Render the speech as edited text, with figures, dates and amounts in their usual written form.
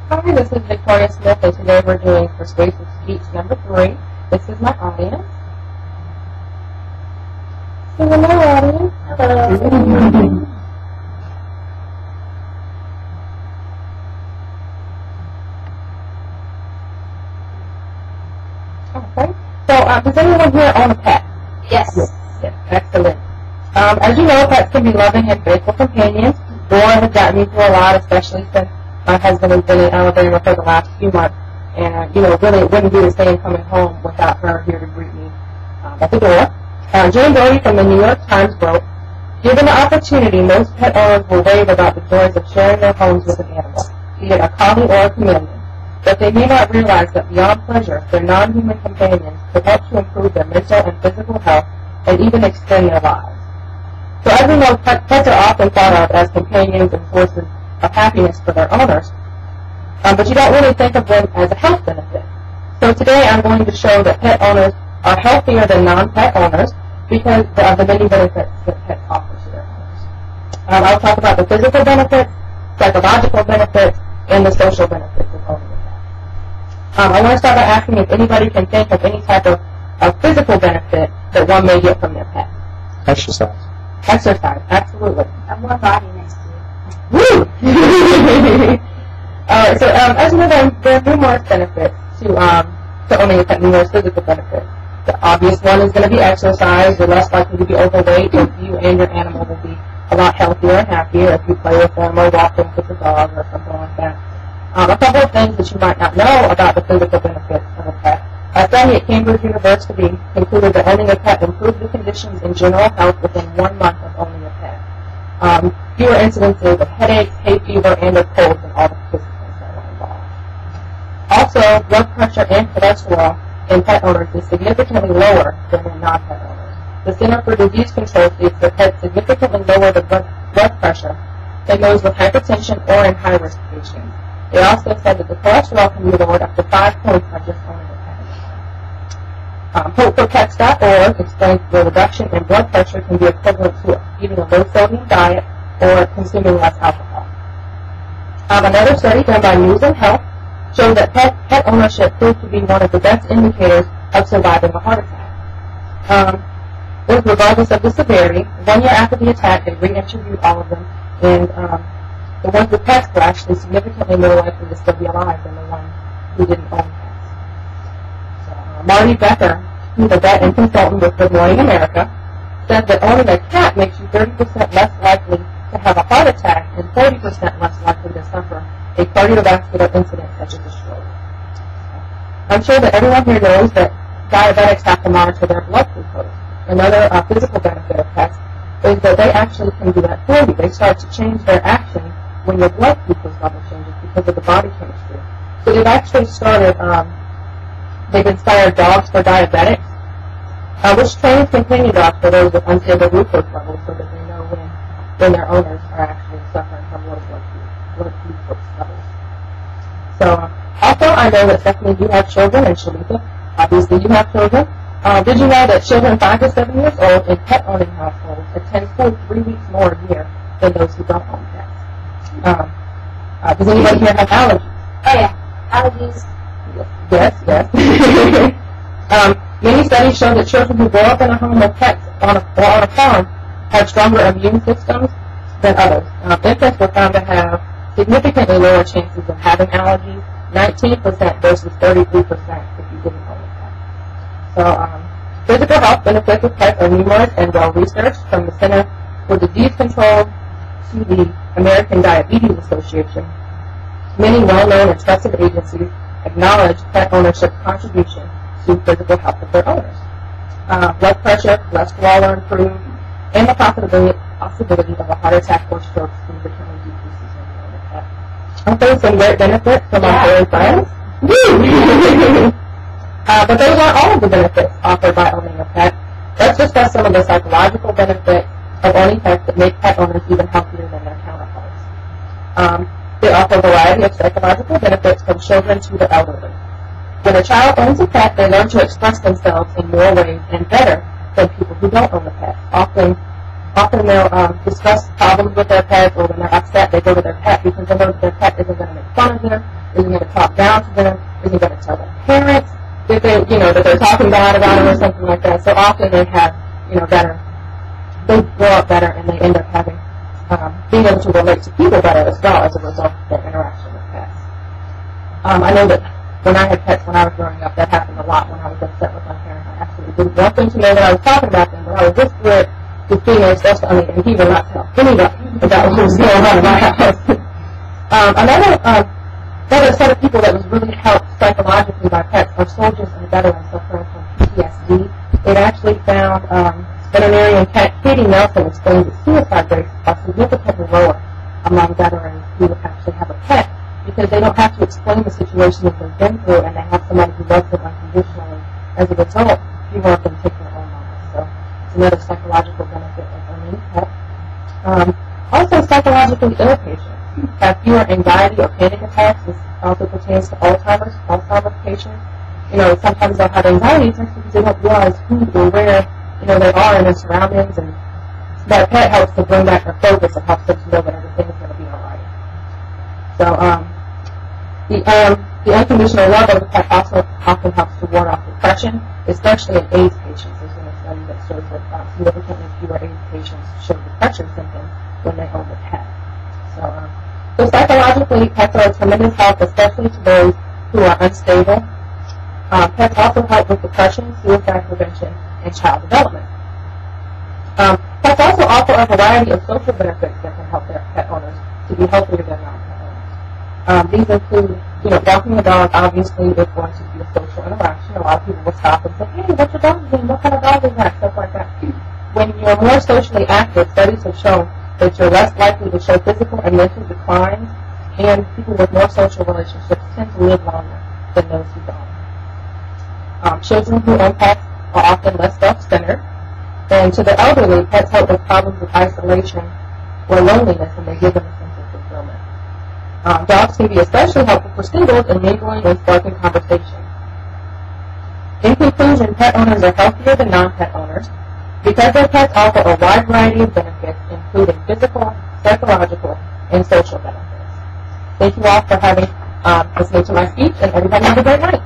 Hi, this is Victoria Smith, and today we're doing Persuasive Speech number 3. This is my audience. Say hello, audience. Hello. Okay. So, does anyone here own a pet? Yes. Yes. Excellent. As you know, pets can be loving and faithful companions. Dora has gotten me through a lot, especially since my husband has been in Alabama for the last few months, and really it wouldn't be the same coming home without her here to greet me at the door. Jane Doty from the New York Times wrote, "Given the opportunity, most pet owners will rave about the joys of sharing their homes with an animal, be it a collie or a chameleon. But they may not realize that beyond pleasure, their non-human companions could help to improve their mental and physical health and even extend their lives." So as we know, pets are often thought of as companions and sources of happiness for their owners, but you don't really think of them as a health benefit. So today I'm going to show that pet owners are healthier than non-pet owners because of the many benefits that pets offer to their owners. I'll talk about the physical benefits, psychological benefits, and the social benefits of owning a pet. I want to start by asking if anybody can think of any type of physical benefit that one may get from their pet. Exercise. Exercise, absolutely. And one body next to you. Woo! All right, so as you know, there are numerous benefits to owning a pet, numerous physical benefits. The obvious one is going to be exercise. You're less likely to be overweight, and you and your animal will be a lot healthier and happier if you play with them or walk them with the dog or something like that. A couple of things that you might not know about the physical benefits of a pet. A study at Cambridge University concluded that owning a pet improved the conditions in general health within 1 month of owning a pet. Fewer incidences of headaches, hay fever, and of colds than all the participants that were involved. Also, blood pressure and cholesterol in pet owners is significantly lower than in non-pet owners. The Center for Disease Control states that pets significantly lower the blood pressure than those with hypertension or in high-risk patients. They also said that the cholesterol can be lowered up to 5 points by just owning a pet. HopeForPets.org explains the reduction in blood pressure can be equivalent to eating a low-sodium diet or consuming less alcohol. Another study done by News and Health showed that pet ownership proved to be one of the best indicators of surviving a heart attack. Regardless of the severity, 1 year after the attack, they re-interviewed all of them, and the ones with pets were actually significantly more likely to still be alive than the ones who didn't own pets. Marty Becker, who's a vet and consultant with Good Morning America, said that owning a cat makes you 30% less likely to have a heart attack and 40% less likely to suffer a cardiovascular incident such as a stroke. I'm sure that everyone here knows that diabetics have to monitor their blood glucose. Another physical benefit of pets is that they actually can do that for you. They start to change their action when your blood glucose level changes because of the body chemistry. So they've actually started, they've inspired dogs for diabetics, which trains companion dogs for those with unstable glucose levels so that they know when their owners are actually suffering from low blood glucose levels. So also I know that Stephanie, you have children, and Shalita, obviously you have children. Did you know that children 5 to 7 years old in pet-owning households attend school 3 weeks more a year than those who don't own pets? Does anybody here have allergies? Oh yeah, allergies. Yes. Many studies show that children who grow up in a home with pets or on a farm have stronger immune systems than others. Infants were found to have significantly lower chances of having allergies, 19% versus 33% if you didn't own a pet. So physical health benefits of pets are numerous and well-researched, from the Center for Disease Control to the American Diabetes Association. Many well-known and trusted agencies acknowledge pet ownership's contribution to physical health of their owners. Blood pressure, cholesterol are improved, and the possibility of a heart attack or stroke significantly decreases when you own a pet. Okay, some great benefits from our furry friends. But those aren't all of the benefits offered by owning a pet. Let's discuss some of the psychological benefits of owning pets that make pet owners even healthier than their counterparts. They offer a variety of psychological benefits from children to the elderly. When a child owns a pet, they learn to express themselves in more ways and better than people who don't own a pet. Often they'll discuss problems with their pet, or when they're upset, they go to their pet because they know that their pet isn't going to make fun of them Isn't going to talk down to them. Isn't going to tell their parents that that they're talking bad about them or something like that. So often they have, better. They grow up better, and they end up having being able to relate to people better as well as a result of their interaction with pets. I know that when I had pets when I was growing up, that happened a lot when I was upset with my parents. I actually didn't want them to know that I was talking about them, but I would whisper it to females, and he would not tell anybody about what was going on in my house. Another set of people that was really helped psychologically by pets are soldiers and veterans suffering from PTSD. It actually found veterinarian Katie Nelson explained that suicide rates are significantly lower among veterans who actually have a pet because they don't have to explain the situation that they've been through, and they have somebody who loves them unconditionally. As a result, fewer of them take their own lives. So it's another psychological benefit of owning a pet. Also, psychologically ill patients have fewer anxiety or panic attacks. This also pertains to Alzheimer's patients. Sometimes they'll have anxiety attacks because they don't realize who or where, they are in their surroundings, and that pet helps to bring back their focus and helps them to know that everything is going to be all right. So, the unconditional love of the pet also often helps to ward off depression, especially in AIDS patients. There's been a study that shows that significantly fewer AIDS patients show depression symptoms when they own the pet. So psychologically, pets are a tremendous help, especially to those who are unstable. Pets also help with depression, suicide prevention, and child development. Pets also offer a variety of social benefits that can help their pet owners to be healthier than non-pet owners. These include, walking the dog obviously is going to be a social interaction. A lot of people will stop and say, hey, what's your dog doing? What kind of dog is that? Stuff like that. When you're more socially active, studies have shown that you're less likely to show physical and mental declines, and people with more social relationships tend to live longer than those who don't. Children who own pets are often less self-centered, and to the elderly, pets help with problems with isolation or loneliness, and they give them a sense of fulfillment. Dogs can be especially helpful for singles in mingling and sparking conversation. In conclusion, pet owners are healthier than non-pet owners because their pets offer a wide variety of benefits, including physical, psychological, and social benefits. Thank you all for listening to my speech, and everybody have a great night.